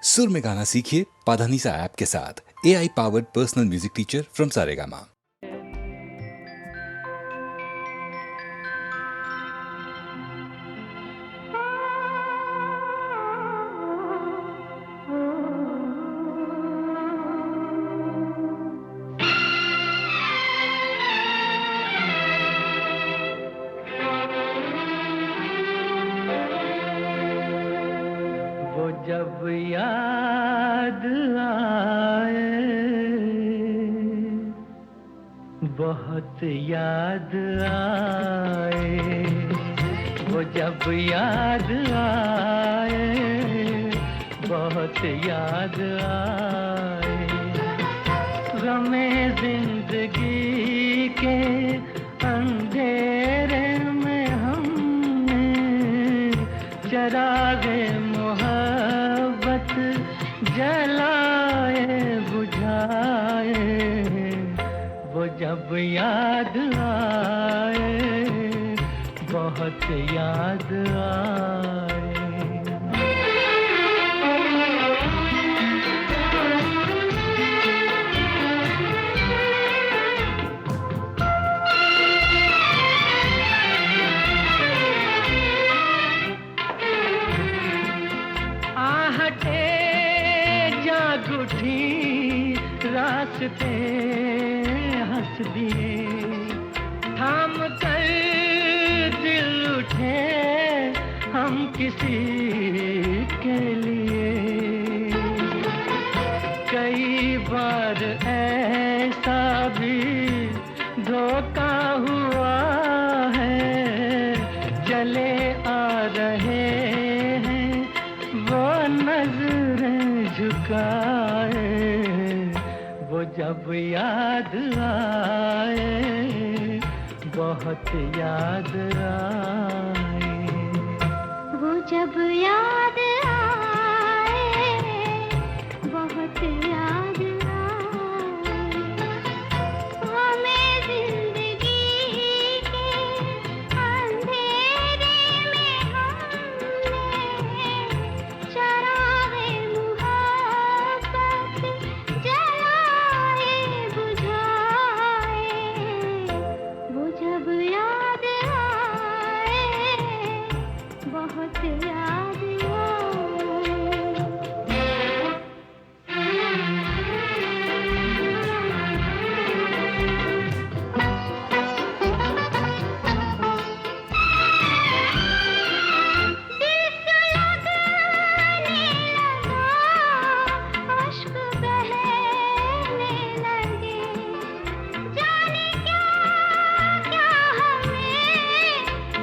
सुर में गाना सीखिए पाधानीसा ऐप के साथ। AI powered personal music teacher from Saregama. जब याद आए, बहुत याद आए, वो जब याद आए, बहुत याद आए, गमे जिंदगी के अंधेरे में हमने चरागे जलाए बुझाए, वो जब याद आए, बहुत याद आए। रास्ते हंस दिए, थाम कर दिल उठे हम किसी के लिए। कई बार ऐसा भी धोखा हुआ है, चले आ रहे हैं वो नजरें झुकाए, वो जब याद आए, बहुत याद आए, वो जब याद आए, बहुत याद आए, हमें जिंदगी के अंधेरे में हमने चरागे मुहब्बत जलाए बुझाए, वो जब याद आए, बहुत याद आए। अश्क बहने लगे, जाने क्या क्या हमें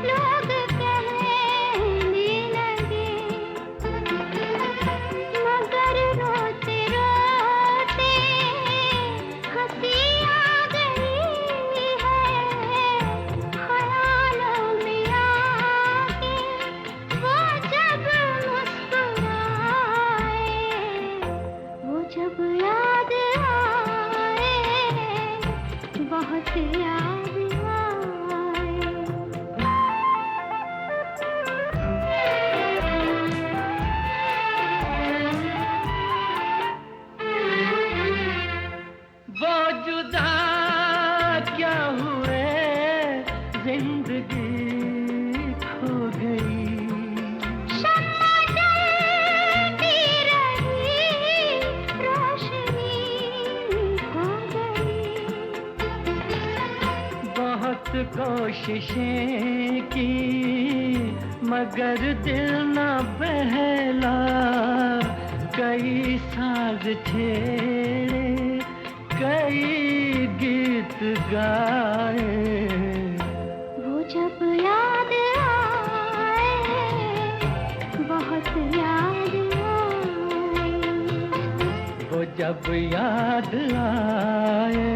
लोग कहने लगे, मगर रोते रोते हंसी आ गई है, ख्यालों में आके वो जब मुस्कुराए, वो जब याद आए, बहुत याद आए। वो जुदा क्या हुए, जिंदगी खो गई, शम्मा जलती रही, रोशनी खो गई, बहुत कोशिशें की मगर दिल न बहला, कई साज छेड़े, कई गीत गाए, वो जब याद आए, बहुत याद आए, वो जब याद आए,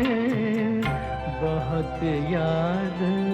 बहुत याद आए।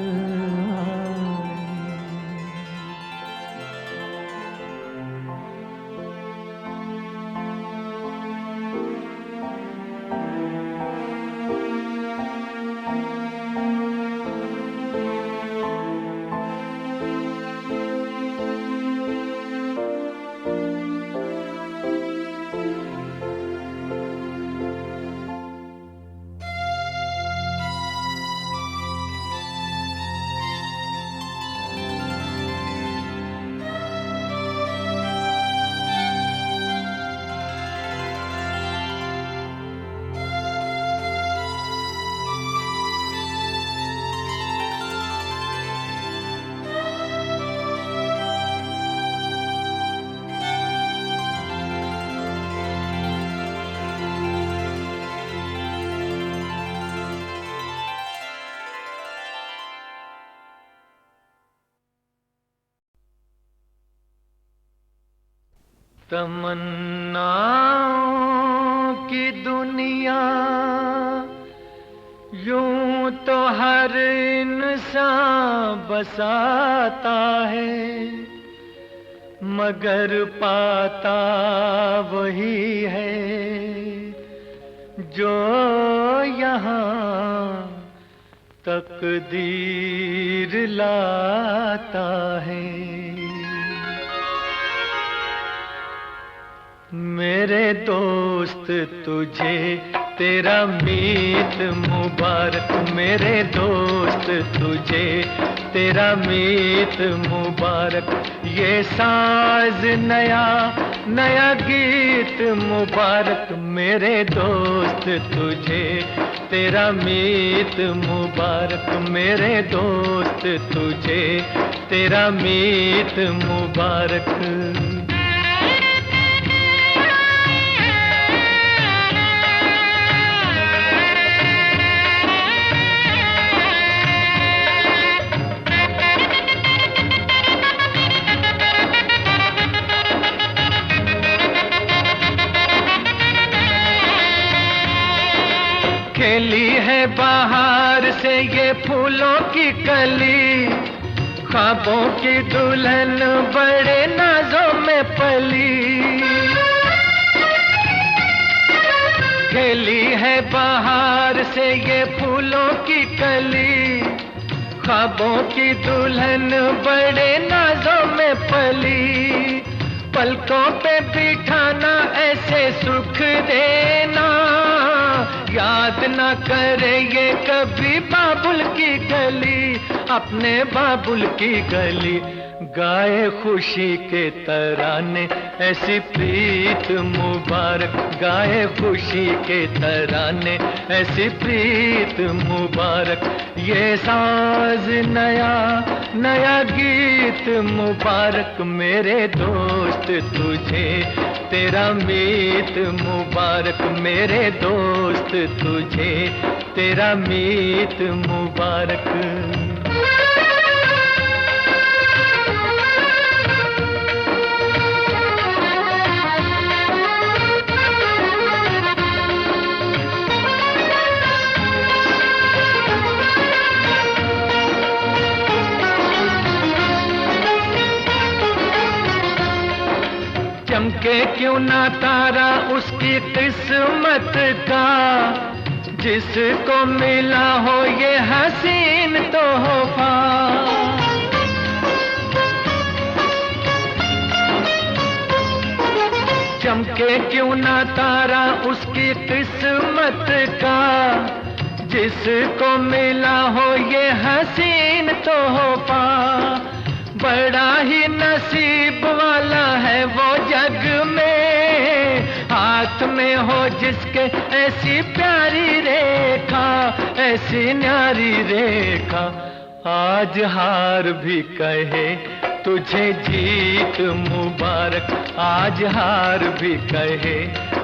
तमन्नाओं की दुनिया यूं तो हर इंसान बसाता है, मगर पाता वही है जो यहाँ तकदीर लाता है। मेरे दोस्त तुझे तेरा मीत मुबारक, मेरे दोस्त तुझे तेरा मीत मुबारक। ये साज नया नया गीत मुबारक, मेरे दोस्त तुझे तेरा मीत मुबारक, मेरे दोस्त तुझे तेरा मीत मुबारक। खेली है बाहर से ये फूलों की कली, ख्वाबों की दुल्हन बड़े नाजों में पली। खेली है बाहर से ये फूलों की कली, ख्वाबों की दुल्हन बड़े नाजों में पली। पलकों पे बिठाना ऐसे सुख देना, याद ना करे ये कभी बाबुल की गली, अपने बाबुल की गली। गाए खुशी के तराने ऐसी प्रीत मुबारक, गाए खुशी के तराने ऐसी प्रीत मुबारक। ये साज नया नया गीत मुबारक, मेरे दोस्त तुझे तेरा मीत मुबारक, मेरे दोस्त तुझे तेरा मीत मुबारक। चमके क्यों ना तारा उसकी किस्मत का, जिसको मिला हो ये हसीन तोहफा। चमके क्यों ना तारा उसकी किस्मत का, जिसको मिला हो ये हसीन तोहफा। बड़ा ही नसीब वाला है वो जग में, हाथ में हो जिसके ऐसी प्यारी रेखा, ऐसी न्यारी रेखा। आज हार भी कहे तुझे जीत मुबारक, आज हार भी कहे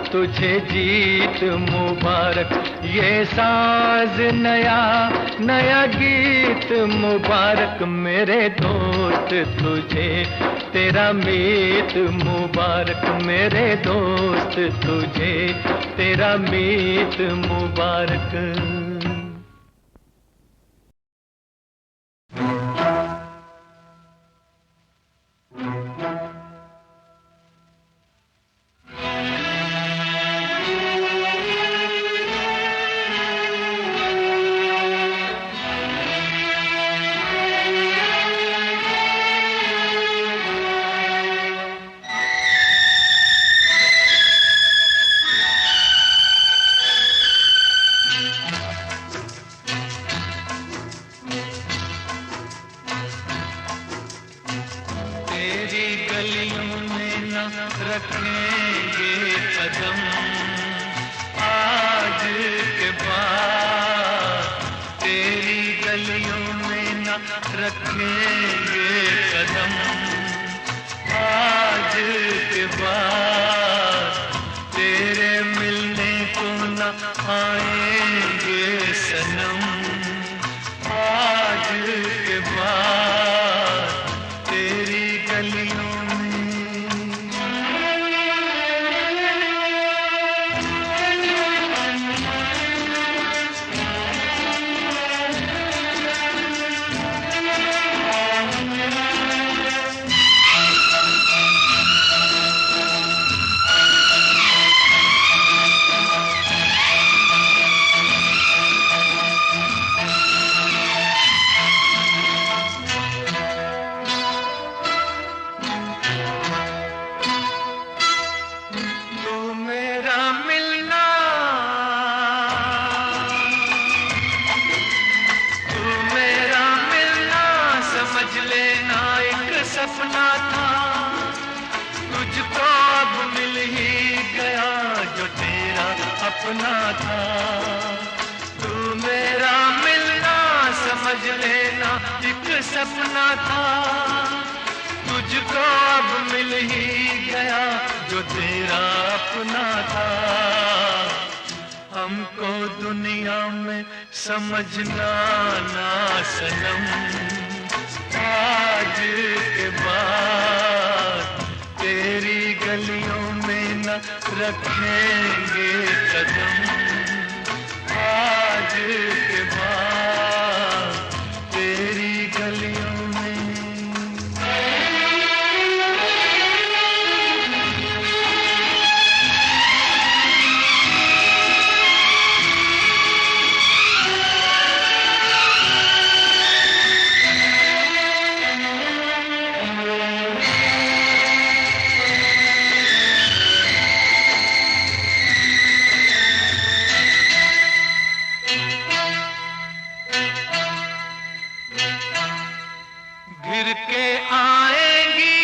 तुझे जीत मुबारक। ये साज नया नया गीत मुबारक, मेरे दोस्त तुझे तेरा मीत मुबारक, मेरे दोस्त तुझे तेरा मीत मुबारक। रखेंगे कदम आज के बाद, तेरी गलियों में न रखेंगे कदम आज के बाद, तेरे मिलने को न आएंगे सनम आज के बाद, तेरी गलियों में। अपना था। तू मेरा मिलना समझ लेना एक सपना था। तुझको अब मिल ही गया जो तेरा अपना था। हमको दुनिया में समझना ना सनम, आज के बाद तेरी गलियों में न रखेंगे कदम। आज के बाद तेरी गलियों में। घिर के आएंगी,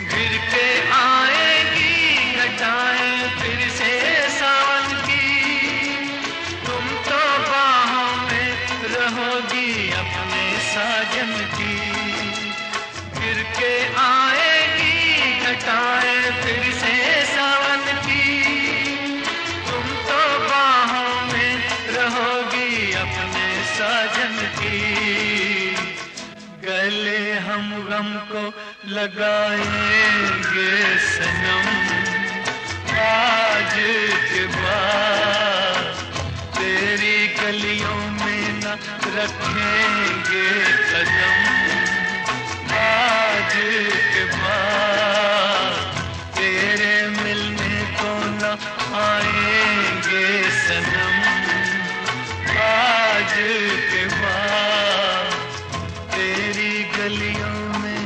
घिर के आएंगी घटाएं फिर से सावन की। तुम तो बाहों में रहोगी अपने साजन की। घिर के आएंगी घटाएं फिर से सावन की। तुम तो बाहों में रहोगी अपने साजन की। गले हम गम को लगाएंगे सनम, आज के बाद तेरी गलियों में न रखेंगे कदम। आज के बाद तेरे मिलने को न आएंगे सनम। आज के बाद तेरी गलियों में।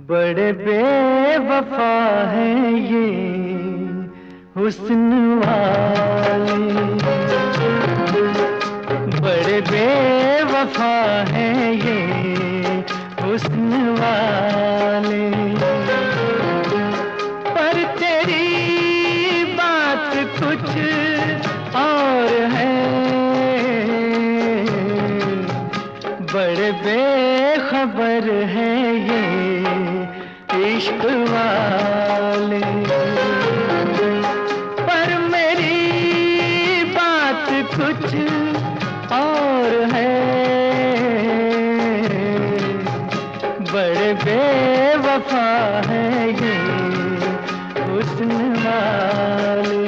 बड़े बेवफा हैं ये हुस्न वाले, बड़े बेवफा हैं ये हुस्न वाले। पर तेरी बात कुछ और है, बड़े बेखबर हैं ये इश्क वाले। पर मेरी बात कुछ और है, बड़े बेवफा है ये हुस्न वाले।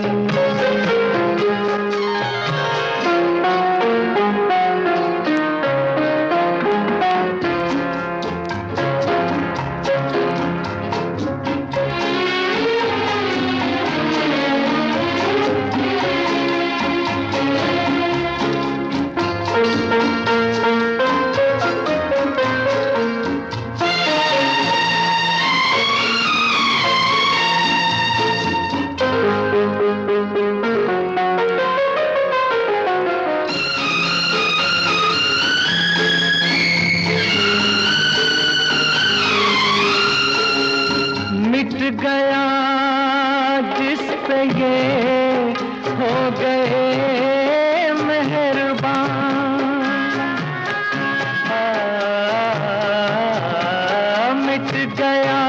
गया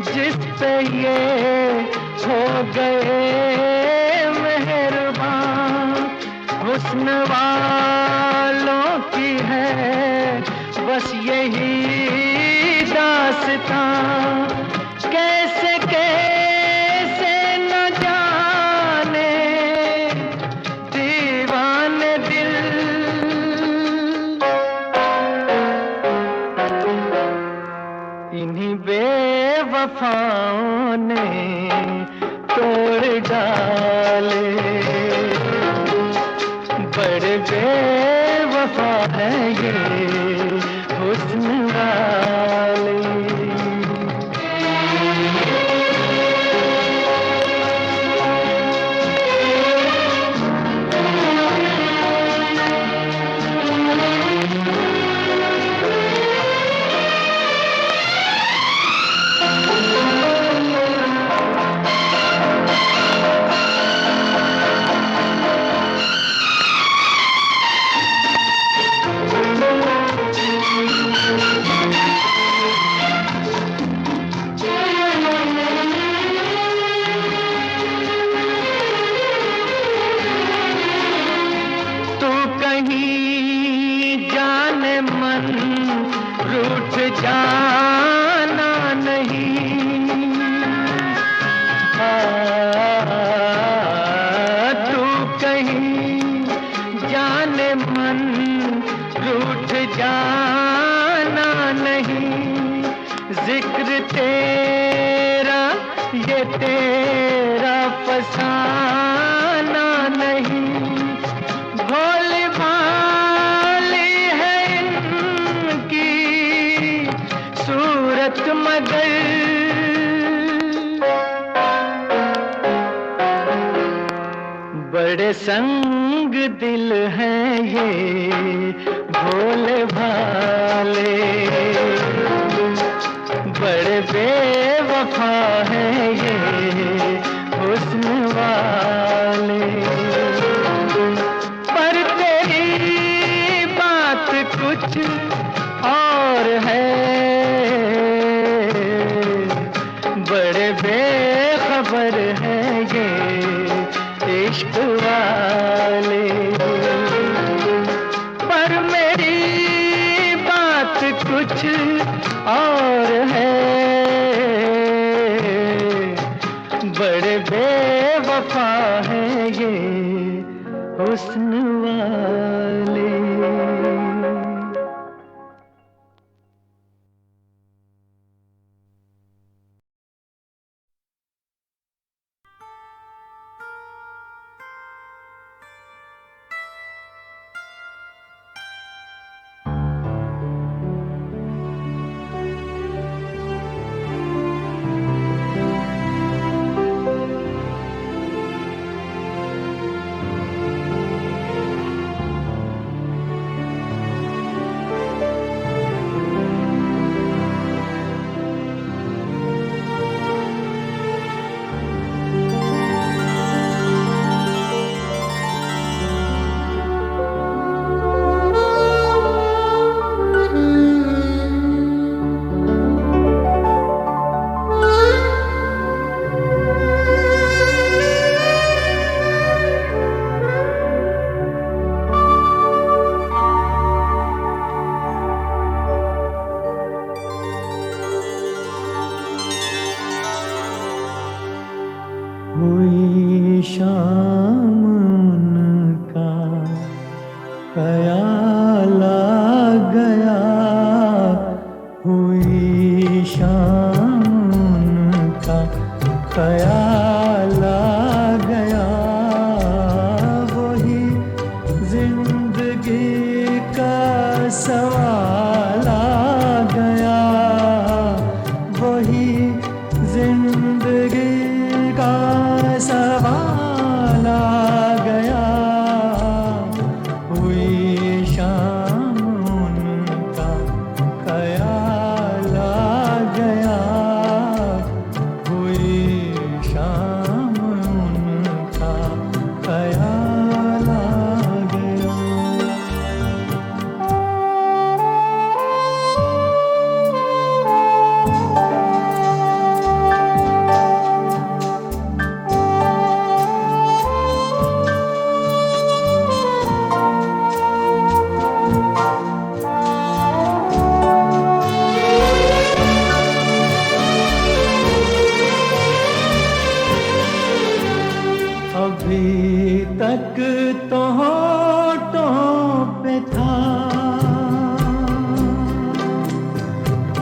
जिस पे ये हो गए मेहरबान, हुस्न वालों की है बस यही दास्तां। कैसे कैसे न जाने दीवाने दिल, इन्हीं बेवफाओं ने तोड़ डाले। बड़े बेवफा है ये हुस्न वाले। जाना नहीं, तू कहीं जाने मन रूठ जाना नहीं। जिक्र तेरा ये तेरा फसाना नहीं। भोली भाली है इनकी सूरत मगर बड़े संग दिल हैं ये भोले भाले। बड़े बेवफा हैं ये हुस्न वाले। पर तेरी बात कुछ और है, बड़े बेखबर हैं ये इश्क वाले। पर मेरी बात कुछ और है, बड़े बेवफा हैं ये हुस्न वाले।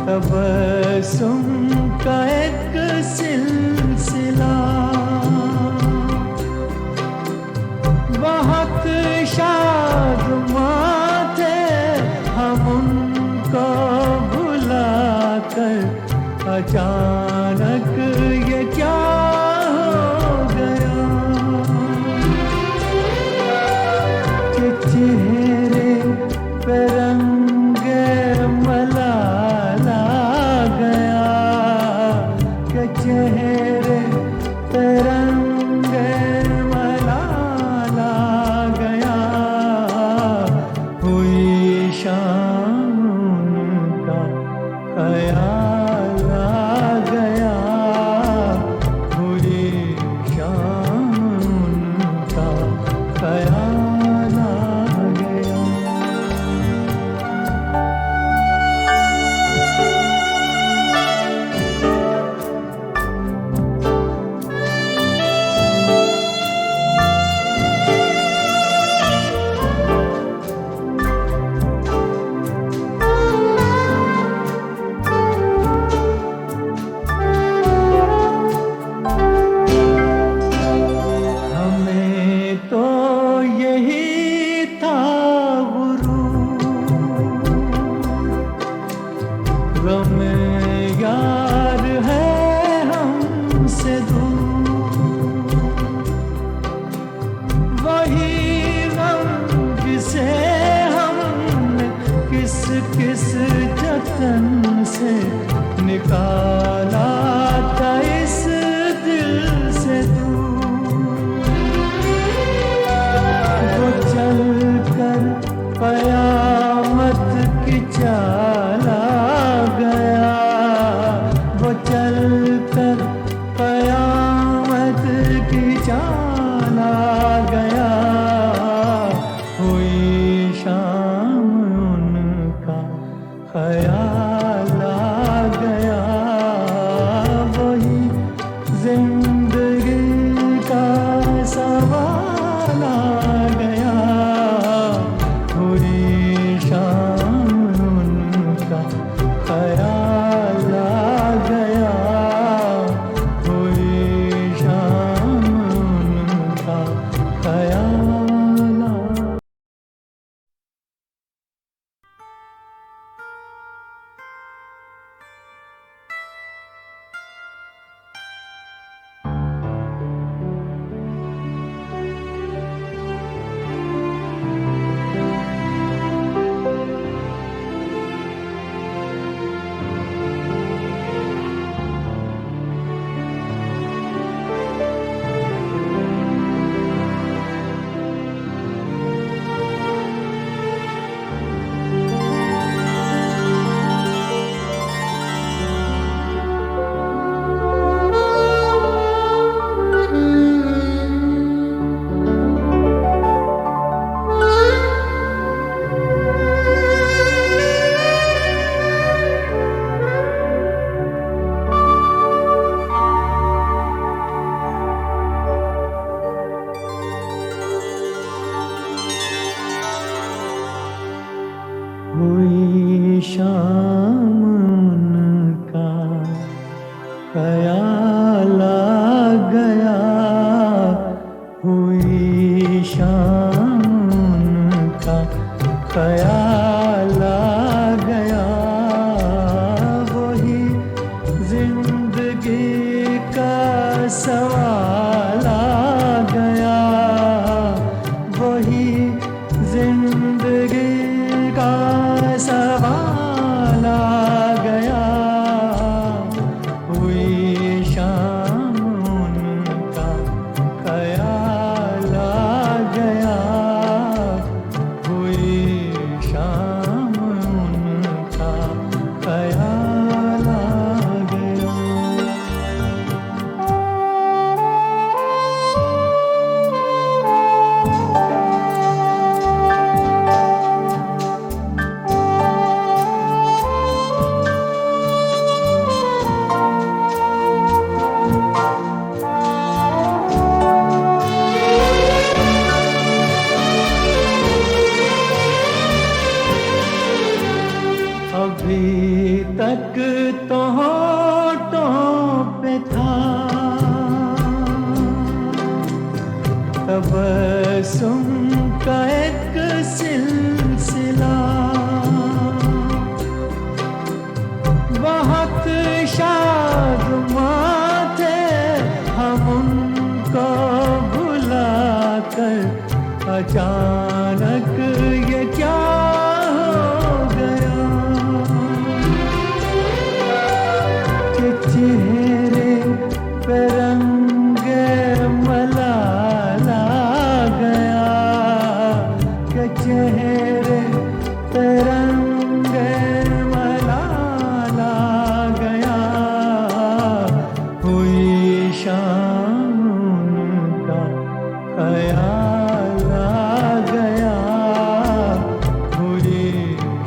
तबस्सुम का एक सिलसिला, बहुत शादमां थे हम उनको भुलाकर, अचानक ये क्या हो गया कि चेहरे पे रंगे मलाला गया, कि चेहरे पे रंगे मलाला गया, हुई शाम का ख्याल आ गया, हुई शाम का ख्याल आ गया। हमें तो यही था गुरूर, गम यार है हमसे दूर, वही गम जिसे हमने किस किस जतन से निकाला था इस दिल से दूर, वो चल कर कयामत की चाल आ गया, वो चल कर कयामत की चाल आ गया, हुई शाम उनका ख्याल आ गया, वही जिंदगी का सवाल आ गया, हुई शाम उनका ख्याल आ गया, हुई शाम उनका ख्याल आ हुई शाम उनका ख्याल आ गया, हुई शाम उनका ख्याल आ गया, वही जिंदगी का सवाल आ गया, वही जिंदगी का सवाल आ गया, हुई शाम उनका ख्याल आ गया, हुई शाम उनका ख्याल आ गया। अभी तक तिलक तो होठों पे था, तबस्सुम का एक सिलसिला, बहुत शादमां थे हम उनको भुलाकर, अचानक ये क्या हो गया कि चेहरे पे रंगे मलाला गया, कि चेहरे पे रंगे मलाला गया। हुई शाम का ख्याल आ गया, हुई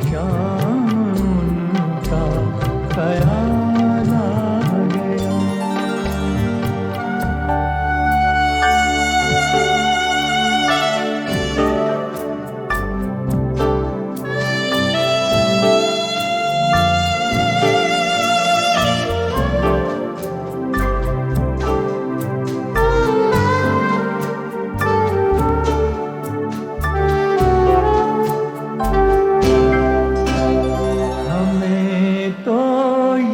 शाम का ख्याल आ गया। हमें तो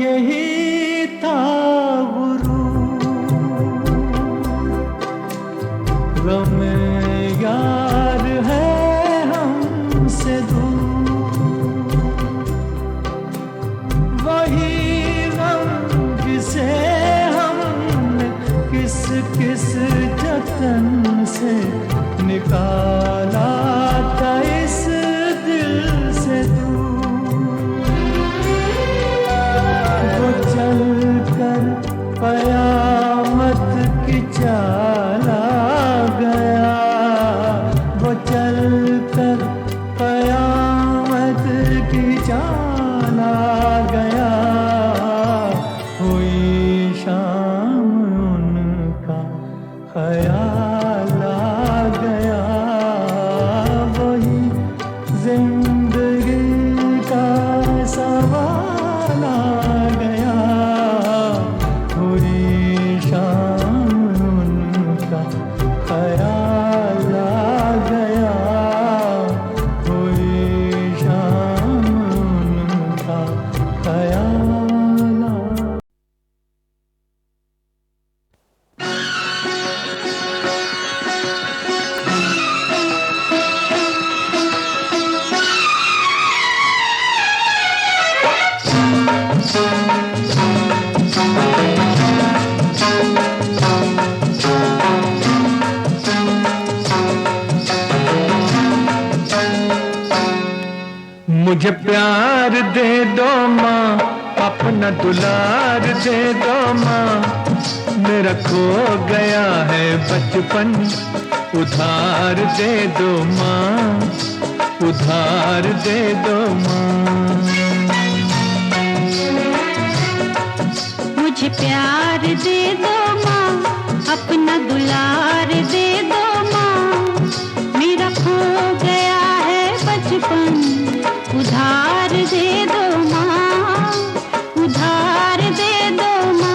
यही था गम यार है हमसे दूर, वही गम जिसे हमने किस किस जतन से निकाला था इस दिल से दूर। वो चल कर कयामत की चाल आ गया, वो चल कर कयामत की चाल आ गया। हुई शाम उनका ख्याल आ गया, वही जिंदगी का सवाल आ गया। हुई शाम उनका ख्याल आ गया, हुई शाम उनका ख्याल आ मुझे प्यार दे दो माँ, अपना दुलार दे दो माँ, मेरा खो गया है बचपन, उधार दे दो माँ, उधार दे दो माँ। मुझे प्यार दे दो माँ, अपना दुलार दे दो माँ, मेरा खो गया है बचपन, उधार दे दो माँ, उधार दे दो माँ।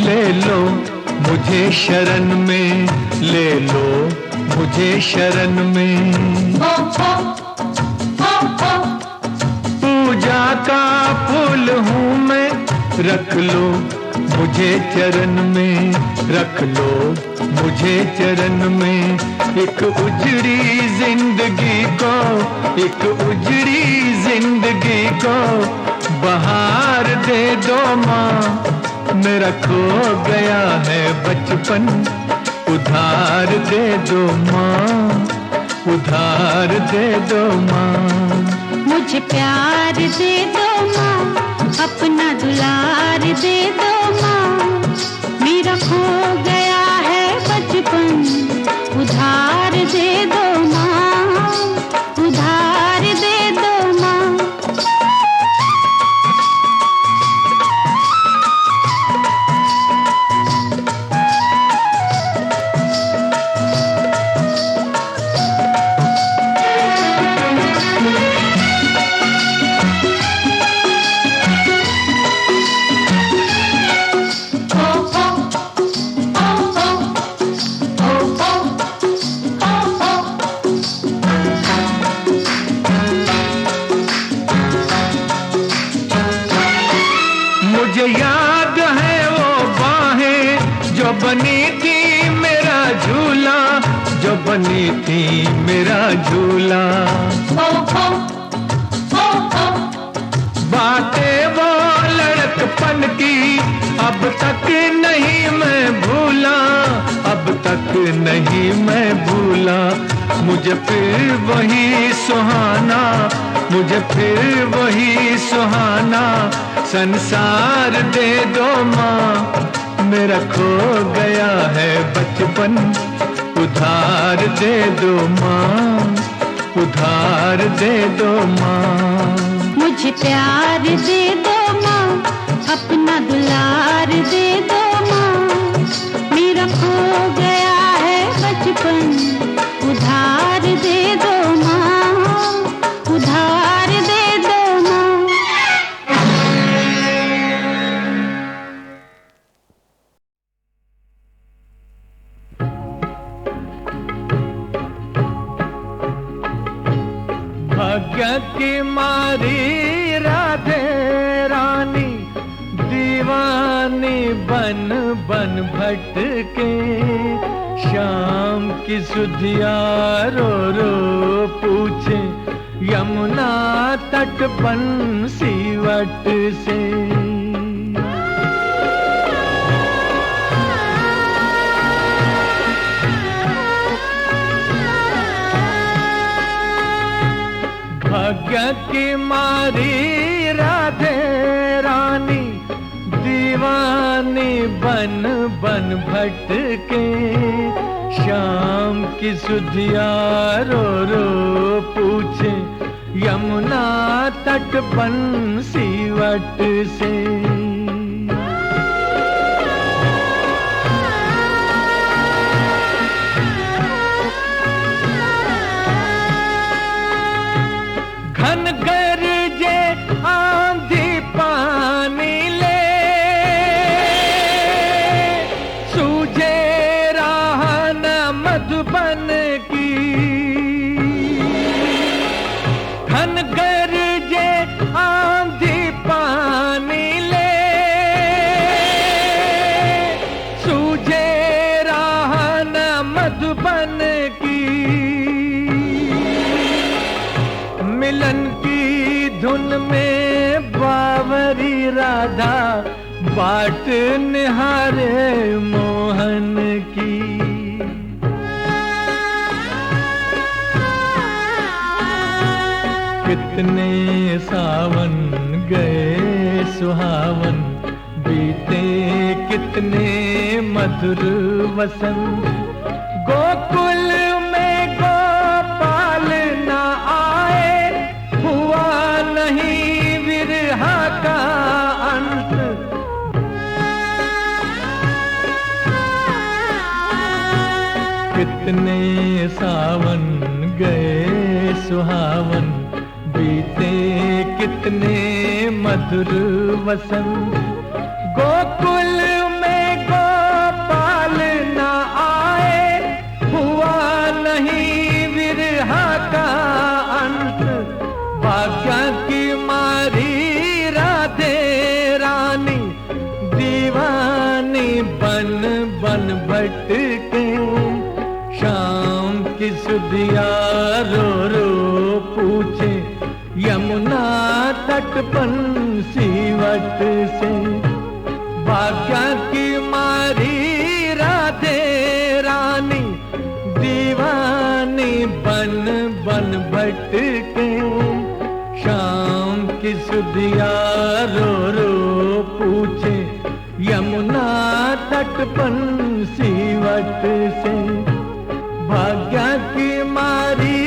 ले लो मुझे शरण में, ले लो मुझे शरण में। पूजा का फूल हूँ मैं, रख लो मुझे चरण में, रख लो मुझे चरण में। एक उजड़ी जिंदगी को, एक उजड़ी जिंदगी को बहार दे दो माँ, मेरा खो गया है बचपन, उधार दे दो माँ, उधार दे दो माँ। मुझे प्यार दे दो माँ, अपना दुलार दे दो माँ। मेरा खो गया है बचपन, उधार दे दो माँ, उधार दे दो माँ। मुझे याद है वो बाहें जो बनी थी मेरा झूला, जो बनी थी मेरा झूला। बातें वो लड़कपन की अब तक नहीं मैं भूला, अब तक नहीं मैं भूला। मुझे फिर वही सुहाना, मुझे फिर वही सुहाना संसार दे दो माँ। मेरा खो गया है बचपन, उधार दे दो माँ, उधार दे दो माँ। मुझे प्यार दे दो माँ, अपना दुलार दे दो माँ। मेरा खो गया है बचपन, उधार दे दो माँ, उधार दे दो माँ। भाग्य की मारी राधे रानी, दीवानी बन बन भटके। शाम की सुधिया रो रो पूछे, यमुना तट बंसीवट से। भाग्य की मारी राधे रानी, दीवानी बन बन भटके। शाम की सुधिया रो रो पूछे, यमुना तट बंसीवट से। घन गरजे आंधी पानी ले, सूझे राह न मधुबन की। घन गरजे आंधी पानी ले, सूझे राह न मधुबन की। मिलन की धुन में बावरी राधा, बाट निहारे मोहन की। कितने सावन गए सुहावन, बीते कितने मधुर वसंत। गोकुल में गोपाल न आए, हुआ नहीं विरहा का अंत। कितने सावन गए सुहावन, बीते कितने मधुर वसंत। गोकुल में गोपाल न आए, हुआ नहीं विरहा का अंत। भाग्य की मारी राधे रानी, दीवानी बन बन भटके। शाम की सुधिया रो रो पूछे, यमुना तट बंसीवट से। भाग्य की मारी राधे रानी, दीवानी दीवानी बन बन भटके, शाम की सुधिया रो रो पूछे, यमुना तट बंसीवट से भाग्य की मारी